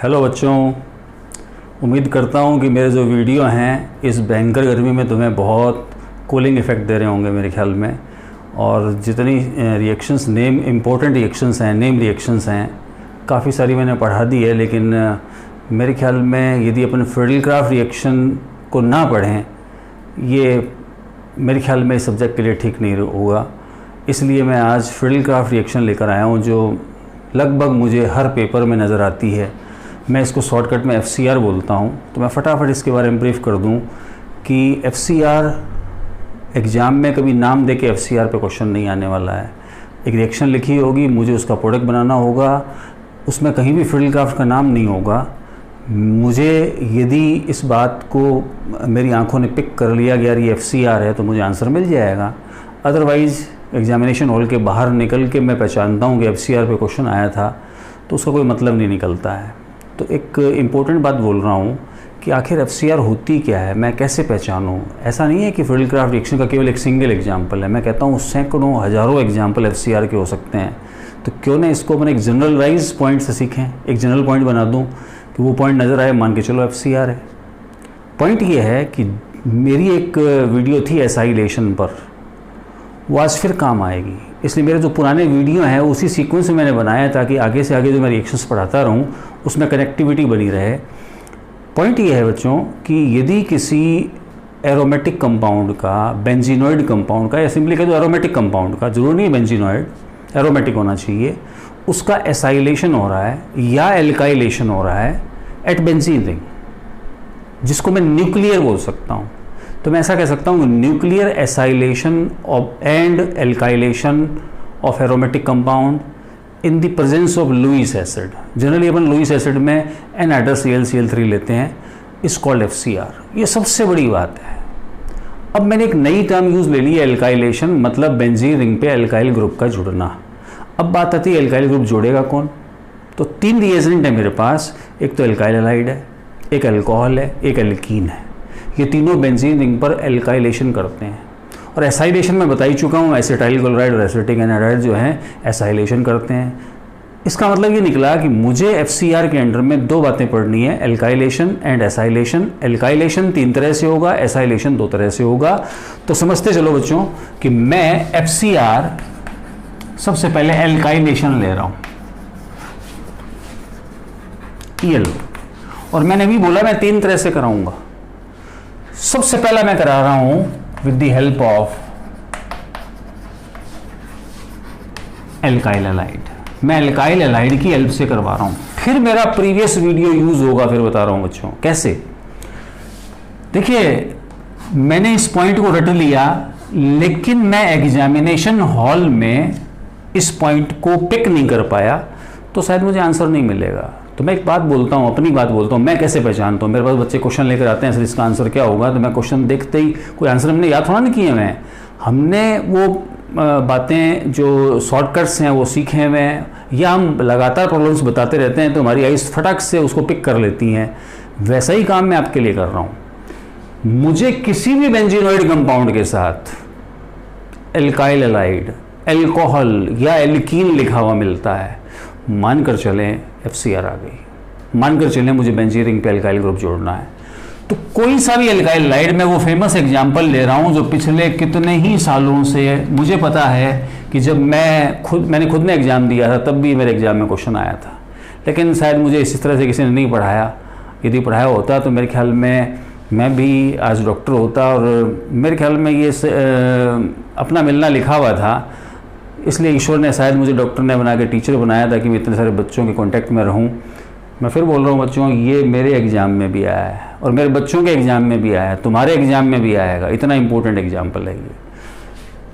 Hello बच्चों, उम्मीद करता हूँ कि मेरे जो वीडियो हैं इस भयंकर गर्मी में तुम्हें बहुत कूलिंग इफ़ेक्ट दे रहे होंगे मेरे ख्याल में। और जितनी रिएक्शंस इम्पोर्टेंट रिएक्शंस हैं, नेम रिएक्शंस हैं, काफ़ी सारी मैंने पढ़ा दी है, लेकिन मेरे ख्याल में यदि अपन फिडेलक्राफ्ट रिएक्शन को ना पढ़ें, ये मेरे ख्याल में इस सब्जेक्ट के लिए ठीक नहीं होगा। इसलिए मैं आज फिडेलक्राफ्ट रिएक्शन लेकर आया हूँ जो लगभग मुझे हर पेपर में नज़र आती है। मैं इसको शॉर्टकट में FCR बोलता हूँ। तो मैं फटाफट इसके बारे में ब्रीफ कर दूँ कि FCR एग्ज़ाम में कभी नाम दे के FCR पे क्वेश्चन नहीं आने वाला है। एक रिएक्शन लिखी होगी, मुझे उसका प्रोडक्ट बनाना होगा, उसमें कहीं भी फिडेलक्राफ्ट का नाम नहीं होगा। मुझे यदि इस बात को मेरी आंखों ने पिक कर लिया कि यार ये FCR है, तो मुझे आंसर मिल जाएगा। अदरवाइज़ एग्जामिनेशन हॉल के बाहर निकल के मैं पहचानता हूँ कि FCR पे क्वेश्चन आया था, तो उसका कोई मतलब नहीं निकलता है। तो एक इम्पोर्टेंट बात बोल रहा हूँ कि आखिर FCR होती क्या है, मैं कैसे पहचानूँ। ऐसा नहीं है कि फिडेलक्राफ्ट रिएक्शन का केवल एक सिंगल एग्जाम्पल है। मैं कहता हूँ सैकड़ों हज़ारों एग्जाम्पल FCR के हो सकते हैं। तो क्यों ना इसको अपन एक जनरलाइज पॉइंट से सीखें। एक जनरल पॉइंट बना दूँ कि वो पॉइंट नज़र आए, मान के चलो FCR है। पॉइंट ये है कि मेरी एक वीडियो थी एसाइलेशन पर, वो आज फिर काम आएगी। इसलिए मेरे जो पुराने वीडियो हैं उसी सीक्वेंस में मैंने बनाया ताकि आगे से आगे जो मैं रिएक्शंस पढ़ाता रहूं उसमें कनेक्टिविटी बनी रहे। पॉइंट ये है बच्चों कि यदि किसी एरोमेटिक कंपाउंड का, बेंजीनॉइड कंपाउंड का, या सिंपली कह दो एरोमेटिक कंपाउंड का, जरूर नहीं बेंजीनॉइड, एरोमेटिक होना चाहिए, उसका एसाइलेशन हो रहा है या एल्काइलेशन हो रहा है एट बेंजीन रिंग, जिसको मैं न्यूक्लियर बोल सकता हूँ। तो मैं ऐसा कह सकता हूँ nuclear acylation of and alkylation of aromatic compound in the presence of Lewis acid. Generally अपन लुईस एसिड में NH2Cl3 लेते हैं, इस कॉल्ड FCR। ये सबसे बड़ी बात है। अब मैंने एक नई टर्म यूज़ ले ली है, एल्काइलेशन, मतलब बेंजीन रिंग पे एल्काइल ग्रुप का जुड़ना। अब बात आती है एल्काइल ग्रुप जोड़ेगा कौन। तो 3 रिएजेंट है मेरे पास, एक तो एल्काइल हैलाइड है, एक अल्कोहल है, एक एल्कीन है। ये तीनों बेंजीन रिंग पर एल्काइलेशन करते हैं। और एसाइलेशन में बता ही चुका हूँ, एसिटाइल क्लोराइड और एसिटिक एनाइड जो हैं एसाइलेशन करते हैं। इसका मतलब ये निकला कि मुझे FCR के अंडर में 2 बातें पढ़नी है, एल्काइलेशन एंड एसाइलेशन। एल्काइलेशन 3 तरह से होगा, एसाइलेशन 2 तरह से होगा। तो समझते चलो बच्चों कि मैं FCR सबसे पहले एल्काइलेशन ले रहा हूँ, ये लो। और मैंने भी बोला मैं 3 तरह से कराऊंगा। सबसे पहला मैं करा रहा हूं with the help of alkyl halide. मैं एल्काइल हैलाइड की हेल्प से करवा रहा हूं। फिर मेरा प्रीवियस वीडियो यूज होगा, फिर बता रहा हूं बच्चों कैसे। देखिए, मैंने इस पॉइंट को रट लिया, लेकिन मैं एग्जामिनेशन हॉल में इस पॉइंट को पिक नहीं कर पाया, तो शायद मुझे आंसर नहीं मिलेगा। तो मैं एक बात बोलता हूँ, अपनी बात बोलता हूँ, मैं कैसे पहचानता हूँ। मेरे पास बच्चे क्वेश्चन लेकर आते हैं, सर इसका आंसर क्या होगा, तो मैं क्वेश्चन देखते ही, कोई आंसर हमने याद थोड़ा नहीं किए हैं, हमने वो बातें जो शॉर्टकट्स हैं वो सीखे हुए हैं, या हम लगातार प्रॉब्लम्स बताते रहते हैं तो हमारी आइज़ फटाक से उसको पिक कर लेती हैं। वैसा ही काम मैं आपके लिए कर रहा हूँ। मुझे किसी भी बेंजीनॉइड कंपाउंड के साथ एल्काइल हैलाइड, एल्कोहल या एल्कीन लिखा हुआ मिलता है, मानकर चलें FCR आ गई, मानकर चलें मुझे बेंजीन रिंग पे एल्काइल ग्रुप जोड़ना है, तो कोई सा भी एल्काइल हैलाइड, मैं वो फेमस एग्जांपल ले रहा हूँ जो पिछले कितने ही सालों से मुझे पता है कि जब मैंने खुद ने एग्ज़ाम दिया था तब भी मेरे एग्ज़ाम में क्वेश्चन आया था। लेकिन शायद मुझे इस तरह से किसी ने नहीं पढ़ाया। यदि पढ़ाया होता तो मेरे ख्याल में मैं भी आज डॉक्टर होता। और मेरे ख्याल में ये अपना मिलना लिखा हुआ था, इसलिए ईश्वर ने शायद मुझे डॉक्टर ने बना के टीचर बनाया ताकि मैं इतने सारे बच्चों के कांटेक्ट में रहूं। मैं फिर बोल रहा हूं बच्चों, ये मेरे एग्ज़ाम में भी आया है और मेरे बच्चों के एग्ज़ाम में भी आया है, तुम्हारे एग्ज़ाम में भी आएगा। इतना इंपॉर्टेंट एग्जाम्पल है ये।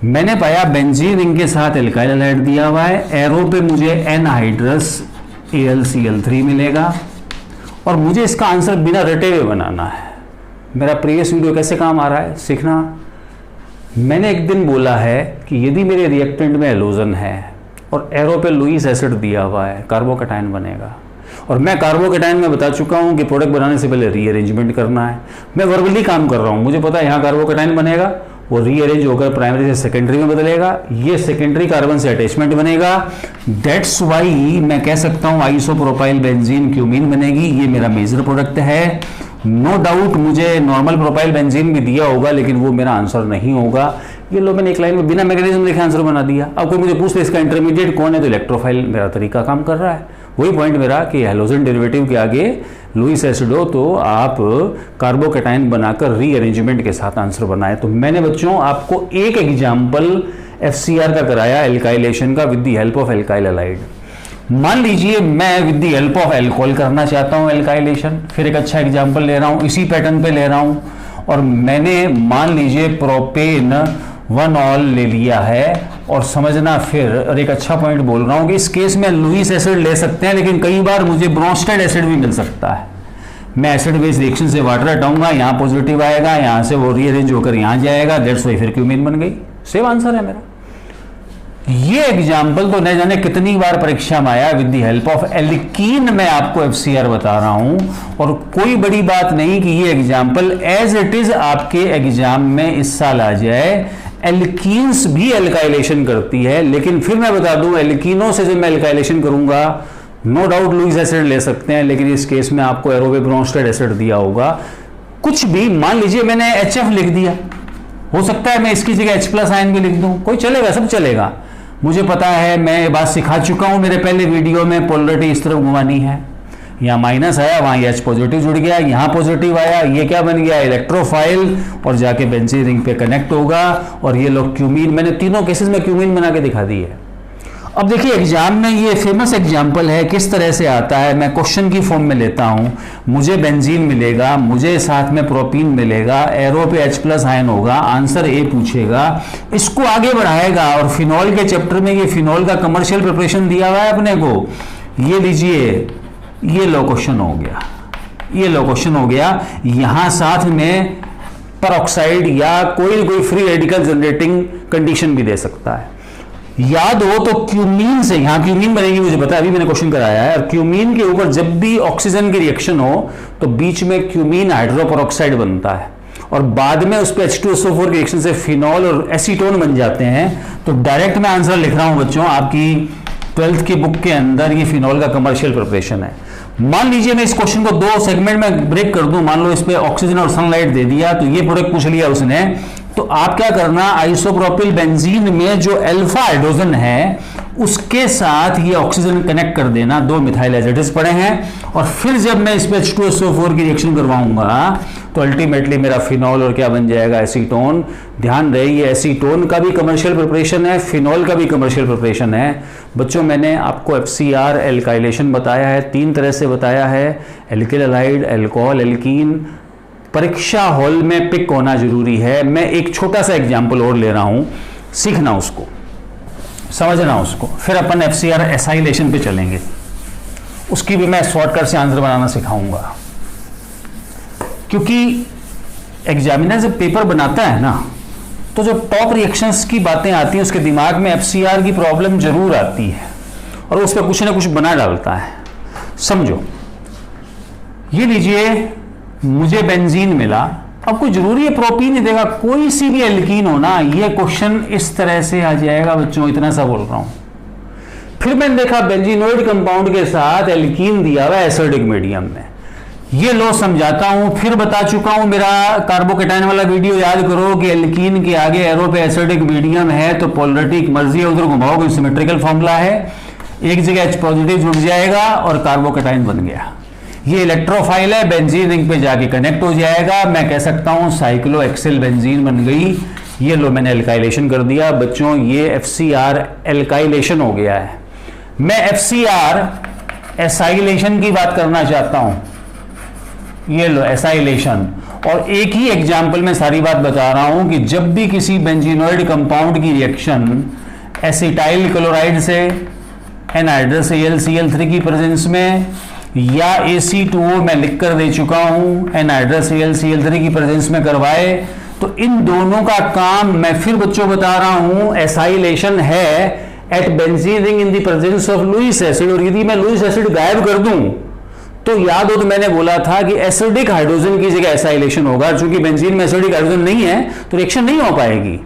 मैंने पाया बेंजीन रिंग के साथ एल्काइल हैलाइड दिया हुआ है, एरो पे मुझे NH2AlCl3 मिलेगा, और मुझे इसका आंसर बिना रटे हुए बनाना है। मेरा प्रीवियस वीडियो कैसे काम आ रहा है सीखना। मैंने एक दिन बोला है कि यदि मेरे रिएक्टेंट में एलोजन है और एरो पे लुईस एसिड दिया हुआ है, कार्बोकैटायन बनेगा। और मैं कार्बोकैटायन में बता चुका हूं कि प्रोडक्ट बनाने से पहले रीअरेंजमेंट करना है। मैं वर्बली काम कर रहा हूं, मुझे पता है यहाँ कार्बोकैटायन बनेगा, वो रीअरेंज होकर प्राइमरी से सेकेंडरी में बदलेगा, ये सेकेंडरी कार्बन से अटैचमेंट बनेगा। दैट्स वाई मैं कह सकता हूं आइसोप्रोपाइल बेंजीन क्यूमीन बनेगी। ये मेरा मेजर प्रोडक्ट है। नो डाउट मुझे नॉर्मल प्रोपाइल बेंजीन भी दिया होगा, लेकिन वो मेरा आंसर नहीं होगा। ये लो मैंने एक लाइन में बिना मैकेनिज्म लिखे आंसर बना दिया। अब कोई मुझे पूछते इसका इंटरमीडिएट कौन है, तो इलेक्ट्रोफाइल मेरा तरीका काम कर रहा है। वही पॉइंट मेरा कि हैलोजन डेरिवेटिव के आगे लुईस एसिड हो तो आप कार्बोकैटायन बनाकर रीअरेंजमेंट के साथ आंसर बनाए। तो मैंने बच्चों आपको एक एग्जाम्पल FCR का कराया एल्काइलेशन का with the help of alkyl halide. मान लीजिए मैं with the help of alcohol करना चाहता हूं एल्काइलेशन, फिर एक अच्छा एग्जाम्पल ले रहा हूं, इसी पैटर्न पे ले रहा हूं, और मैंने मान लीजिए प्रोपेन 1-ऑल ले लिया है। और समझना फिर, और एक अच्छा पॉइंट बोल रहा हूं कि इस केस में लुईस एसिड ले सकते हैं, लेकिन कई बार मुझे ब्रोंस्टेड एसिड भी मिल सकता है। मैं एसिड बेस रिएक्शन से वाटर हटाऊंगा, यहां पॉजिटिव आएगा, यहां से वो रीअरेंज होकर यहां जाएगा, दैट्स वाई फिर क्यूमीन बन गई। सेम आंसर है मेरा। ये एग्जाम्पल तो न जाने कितनी बार परीक्षा में आया। With the help of alkene मैं आपको FCR बता रहा हूं, और कोई बड़ी बात नहीं कि ये एग्जाम्पल एज इट इज आपके एग्जाम में इस साल आ जाए। एल्कीन्स भी एल्काइलेशन करती है, लेकिन फिर मैं बता दूं एल्कीनों से जब मैं एल्काइलेशन करूंगा, नो डाउट लुईस एसिड ले सकते हैं, लेकिन इस केस में आपको एरोवे ब्रोंस्टेड एसिड दिया होगा। कुछ भी, मान लीजिए मैंने HF लिख दिया, हो सकता है मैं इसकी जगह H+ आयन भी लिख दूं, कोई चलेगा, सब चलेगा। मुझे पता है, मैं ये बात सिखा चुका हूं मेरे पहले वीडियो में, पोलरिटी इस तरफ घुमानी है। यहाँ माइनस आया, वहाँ H पॉजिटिव जुड़ गया, यहाँ पॉजिटिव आया, ये क्या बन गया, इलेक्ट्रोफाइल, और जाके बेंजीन रिंग पे कनेक्ट होगा। और ये लोग क्यूमीन, मैंने तीनों केसेस में क्यूमीन बना के दिखा दी है। अब देखिए एग्जाम में ये फेमस एग्जाम्पल है, किस तरह से आता है। मैं क्वेश्चन की फॉर्म में लेता हूं, मुझे बेंजीन मिलेगा, मुझे साथ में प्रोपीन मिलेगा, एरो पे H+ आयन होगा, आंसर ए पूछेगा, इसको आगे बढ़ाएगा। और फिनॉल के चैप्टर में ये फिनॉल का कमर्शियल प्रिपरेशन दिया हुआ है अपने को, ये लीजिए, ये लो क्वेश्चन हो गया, ये लो क्वेश्चन हो गया। यहां साथ में परऑक्साइड या कोई फ्री रेडिकल जनरेटिंग कंडीशन भी दे सकता है। याद हो तो क्यूमीन से, यहां क्यूमीन बनेगी, मुझे पता है, अभी मैंने क्वेश्चन कराया है। और क्यूमीन के ऊपर जब भी ऑक्सीजन की रिएक्शन हो तो बीच में क्यूमीन हाइड्रोपरऑक्साइड बनता है, और बाद में उस पर H2SO4 की रिएक्शन से फिनॉल और एसीटोन बन जाते हैं। तो डायरेक्ट मैं आंसर लिख रहा हूं बच्चों, आपकी 12th की बुक के अंदर ये फिनॉल का कमर्शियल प्रिपरेशन है। मान लीजिए मैं इस क्वेश्चन को 2 सेगमेंट में ब्रेक कर दूं, मान लो इस पे ऑक्सीजन और सनलाइट दे दिया, तो ये प्रोडक्ट पूछ लिया उसने, तो आप क्या करना, आइसोप्रोपिल बेंजीन में जो अल्फा हाइड्रोजन है उसके साथ ये ऑक्सीजन कनेक्ट कर देना, 2 मिथाइल एसिड्स पड़े हैं, और फिर जब मैं इस पे H2SO4 की रिएक्शन करवाऊंगा तो अल्टीमेटली मेरा फिनॉल और क्या बन जाएगा, एसीटोन। ध्यान रहे ये एसीटोन का भी कमर्शियल प्रिपरेशन है, फिनॉल का भी कमर्शियल प्रिपरेशन है। बच्चों मैंने आपको FCR एल्काइलेशन बताया है, 3 तरह से बताया है, एल्किल हैलाइड, अल्कोहल, एल्कीन। परीक्षा हॉल में पिक होना जरूरी है। मैं एक छोटा सा एग्जाम्पल और ले रहा हूं, सीखना उसको, समझना उसको, फिर अपन FCR एसाइलेशन पे चलेंगे, उसकी भी मैं शॉर्टकट से आंसर बनाना सिखाऊंगा। क्योंकि एग्जामिनर जब पेपर बनाता है ना, तो जो टॉप रिएक्शंस की बातें आती हैं उसके दिमाग में FCR की प्रॉब्लम जरूर आती है, और उस पर कुछ ना कुछ बना डालता है। समझो, ये लीजिए, मुझे बेंजीन मिला, अब कोई जरूरी है प्रोपीन ही देगा, कोई सी भी एल्कीन हो ना, ये क्वेश्चन इस तरह से आ जाएगा बच्चों, इतना सा बोल रहा हूं। फिर मैंने देखा बेंजीनोइड कंपाउंड के साथ एल्कीन दिया हुआ एसिडिक मीडियम में, ये लो समझाता हूं, फिर बता चुका हूं, मेरा कार्बोकैटायन वाला वीडियो याद करो कि एल्कीन के आगे एरो पे एसिडिक मीडियम है तो पोलरिटी मर्जी है उधर घुमाओगे, सिमेट्रिकल फॉर्मूला है, एक जगह H पॉजिटिव जुड़ जाएगा और कार्बोकैटायन बन गया। ये इलेक्ट्रोफाइल है, बेंजीन रिंग पे जाके कनेक्ट हो जाएगा, मैं कह सकता हूं साइक्लोहेक्सिल बेंजीन बन गई। ये लो मैंने एल्काइलेशन कर दिया बच्चों, ये FCR एल्काइलेशन हो गया है। मैं FCR एसाइलेशन की बात करना चाहता हूं, ये लो एसाइलेशन, और एक ही एग्जाम्पल में सारी बात बता रहा हूं कि जब भी किसी बेंजीनोइड कंपाउंड की रिएक्शन एसिटाइल क्लोराइड से एनहाइड्रस AlCl3 की प्रेजेंस में, या AC2O मैं लिख कर दे चुका हूं एनहाइड्रस AlCl3 की प्रेजेंस में करवाए, तो इन दोनों का काम मैं फिर बच्चों बता रहा हूं एसाइलेशन है at benzene ring in the presence of Lewis acid. और यदि मैं लुईस एसिड गायब कर दूं तो याद हो तो मैंने बोला था कि एसिडिक हाइड्रोजन की जगह एसाइलेशन होगा, चूंकि बेंजीन में एसिडिक हाइड्रोजन नहीं है तो रिएक्शन नहीं हो पाएगी।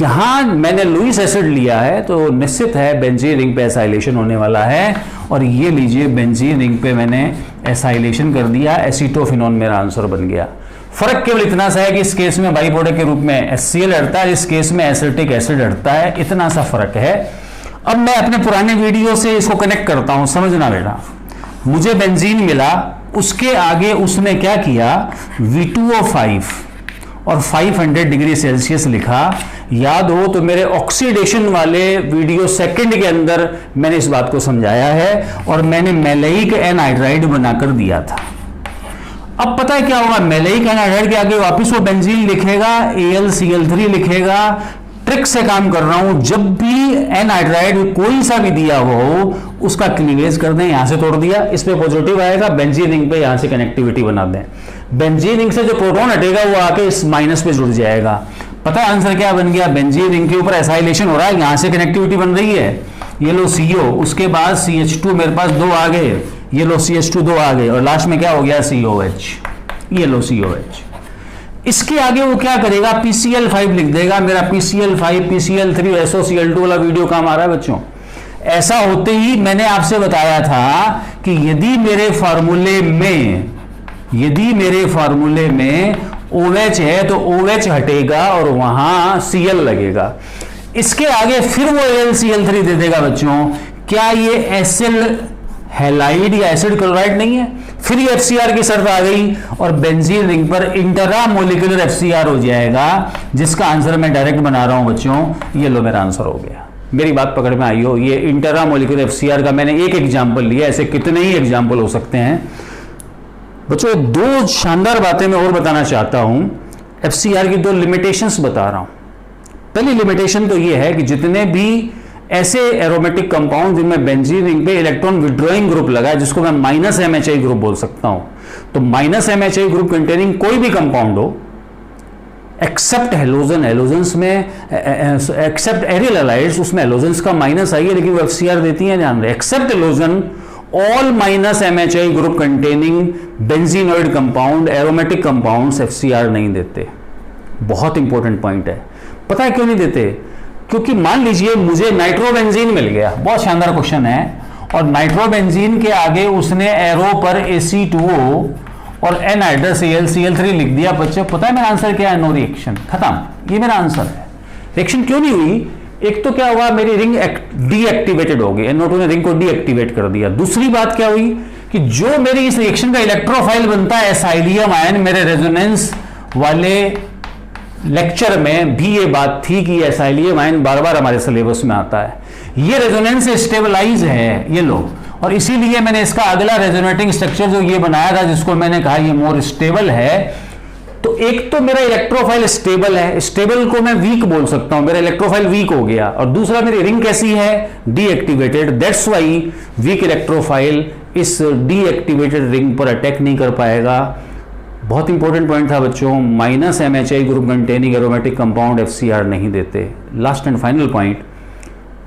यहां मैंने लुईस एसिड लिया है तो निश्चित है बेंजीन रिंग पे एसाइलेशन होने वाला है, और ये लीजिए बेंजीन रिंग पे मैंने एसाइलेशन कर दिया, एसीटोफिनोन मेरा आंसर बन गया। फर्क केवल इतना सा है कि इस केस में बाई प्रोडक्ट के रूप में HCl हटता है, इस केस में एसिटिक एसिड हटता है, इतना सा फर्क है। अब मैं अपने पुराने वीडियो से इसको कनेक्ट करता हूं, समझना बेटा। मुझे बेंजीन मिला, उसके आगे उसने क्या किया, V2O5 और 500 डिग्री सेल्सियस लिखा। याद हो तो मेरे ऑक्सीडेशन वाले वीडियो सेकंड के अंदर मैंने इस बात को समझाया है, और मैंने मैलेइक एनहाइड्राइड बनाकर दिया था। अब पता है क्या होगा, मैलेइक एनहाइड्राइड के आगे वापस वो बेंजीन लिखेगा, AlCl3 लिखेगा। ट्रिक से काम कर रहा हूं, जब भी एनहाइड्राइड कोई सा भी दिया हो उसका क्लीवेज कर दें, यहां से तोड़ दिया, इस पे पॉजिटिव आएगा, बेंजीन रिंग पे यहां से कनेक्टिविटी बना दें। बेंजीन रिंग से जो प्रोटॉन हटेगा वो आके इस माइनस पे जुड़ जाएगा। पता है आंसर क्या बन गया, बेंजीन रिंग के ऊपर एसाइलेशन हो रहा है, यहां से कनेक्टिविटी बन रही है, ये लो CO, उसके बाद CH2 मेरे पास 2 आ गए, ये लो CH2 2 आ गए, और लास्ट में क्या हो गया, COH, ये लो COH। इसके आगे वो क्या करेगा, PCl5 लिख देगा, मेरा PCl5 PCl3 SOCl2 वाला वीडियो काम आ रहा है बच्चों। ऐसा होते ही मैंने आपसे बताया था कि यदि मेरे फार्मूले में OH है तो OH हटेगा और वहां Cl लगेगा। इसके आगे फिर वो AlCl3 दे देगा बच्चों। क्या ये एसिल हैलाइड या एसिड क्लोराइड नहीं है? फिर ये FCR की शर्त आ गई और बेंजीन रिंग पर इंटरामोलिकुलर FCR हो जाएगा, जिसका आंसर मैं डायरेक्ट बना रहा हूं बच्चों। ये लो मेरा आंसर हो गया। मेरी बात पकड़ में आई हो, ये इंटरामोलिकुलर FCR का मैंने एक एग्जाम्पल लिया, ऐसे कितने ही एग्जाम्पल हो सकते हैं बच्चों। 2 शानदार बातें मैं और बताना चाहता हूं। FCR की 2 लिमिटेशंस बता रहा हूं। पहली लिमिटेशन तो ये है कि जितने भी ऐसे एरोमेटिक कंपाउंड जिनमें बेंजीन रिंग पे इलेक्ट्रॉन विड्रॉइंग ग्रुप लगा है, जिसको मैं -MHI ग्रुप बोल सकता हूं, तो -MHI ग्रुप कंटेनिंग कोई भी कंपाउंड हो एक्सेप्ट हेलोजन, हेलोजन्स में एक्सेप्ट एरियल हैलाइड्स, उसमें हेलोजन्स का माइनस आई है लेकिन वो FCR देती है, ध्यान रहे, except halogen all -MHI group containing benzenoid compound, aromatic compounds FCR नहीं देते। बहुत इंपॉर्टेंट पॉइंट है। पता है क्यों नहीं देते? क्योंकि मान लीजिए मुझे नाइट्रोबेंजीन मिल गया, बहुत शानदार क्वेश्चन है, और नाइट्रोबेंजीन के आगे उसने एरो पर AC2O और एनहाइड्रस AlCl3 लिख दिया। बच्चों पता है मेरा आंसर क्या है? नो रिएक्शन, खत्म, ये मेरा आंसर है। रिएक्शन क्यों नहीं हुई? एक तो क्या हुआ, मेरी रिंग डीएक्टिवेटेड हो गई, NO2 ने रिंग को डीएक्टिवेट कर दिया। दूसरी बात क्या हुई कि जो मेरी इस रिएक्शन का इलेक्ट्रोफाइल बनता है एसाइलियम आयन, मेरे रेजोनेंस वाले लेक्चर में भी ये बात थी कि एसाइलियम आयन बार बार हमारे सिलेबस में आता है। ये रेजोनेंस स्टेबलाइज है, ये लो, और इसीलिए मैंने इसका अगला रेजोनेटिंग स्ट्रक्चर जो ये बनाया था, जिसको मैंने कहा ये मोर स्टेबल है। तो एक तो मेरा इलेक्ट्रोफाइल स्टेबल है, स्टेबल को मैं वीक बोल सकता हूं, मेरा इलेक्ट्रोफाइल वीक हो गया, और दूसरा मेरी रिंग कैसी है, deactivated, that's why weak electrophile इस डीएक्टिवेटेड रिंग पर अटैक नहीं कर पाएगा। बहुत इंपॉर्टेंट पॉइंट था बच्चों, -MHI group containing aromatic compound FCR नहीं देते। Last and final point,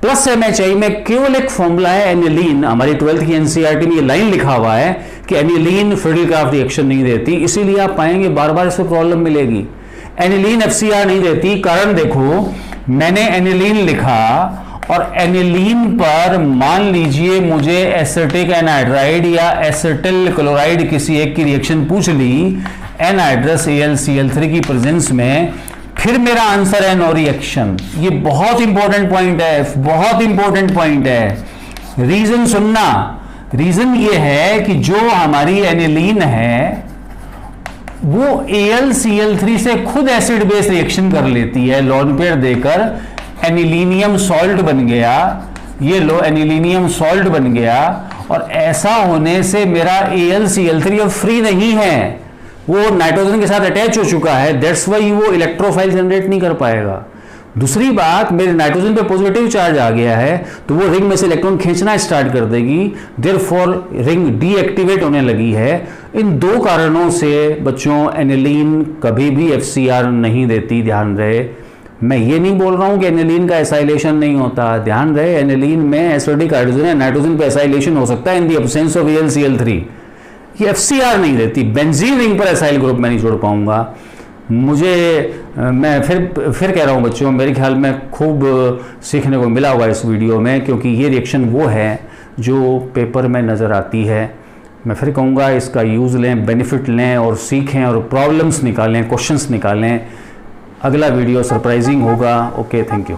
+MHI में केवल एक फॉर्मूला है एनिलीन, हमारी 12th की NCERT में ये लाइन लिखा हुआ है कि एनिलीन फ्रीडल-क्राफ्ट रिएक्शन नहीं देती, इसीलिए आप पाएंगे बार बार इसमें प्रॉब्लम मिलेगी। एनिलीन FCR नहीं देती, कारण देखो, मैंने एनिलीन लिखा और एनिलीन पर मान लीजिए मुझे एसिटिक एनहाइड्राइड या एसिटिल क्लोराइड किसी एक की रिएक्शन पूछ ली एनहाइड्रस AlCl3 की प्रेजेंस में, फिर मेरा आंसर है नो रिएक्शन। ये बहुत इंपॉर्टेंट पॉइंट है, बहुत इंपॉर्टेंट पॉइंट है। रीजन सुनना, रीजन ये है कि जो हमारी एनिलीन है वो AlCl3 से खुद एसिड बेस रिएक्शन कर लेती है, लोन पेयर देकर एनिलीनियम सॉल्ट बन गया, ये लो एनिलीनियम सॉल्ट बन गया, और ऐसा होने से मेरा AlCl3 अब फ्री नहीं है, वो नाइट्रोजन के साथ अटैच हो चुका है, दैट्स व्हाई वो इलेक्ट्रोफाइल जनरेट नहीं कर पाएगा। दूसरी बात, मेरे नाइट्रोजन पे पॉजिटिव चार्ज आ गया है तो वो रिंग में से इलेक्ट्रॉन खींचना स्टार्ट कर देगी, देयरफॉर रिंग डीएक्टिवेट होने लगी है। इन 2 कारणों से बच्चों एनिलीन कभी भी FCR नहीं देती, ध्यान रहे। मैं ये नहीं बोल रहा हूं कि एनिलीन का एसाइलेशन नहीं होता, ध्यान रहे, एनिलीन में एसिडिक हाइड्रोजन है, नाइट्रोजन पे एसाइलेशन हो सकता है in the absence of AlCl3, ये FCR नहीं देती, बेंजीन रिंग पर एसाइल ग्रुप मैं नहीं जोड़ पाऊंगा। मैं फिर कह रहा हूँ बच्चों, मेरे ख्याल में खूब सीखने को मिला होगा इस वीडियो में, क्योंकि ये रिएक्शन वो है जो पेपर में नज़र आती है। मैं फिर कहूँगा इसका यूज़ लें, बेनिफिट लें और सीखें और प्रॉब्लम्स निकालें, क्वेश्चंस निकालें। अगला वीडियो सरप्राइजिंग होगा। Okay, thank you.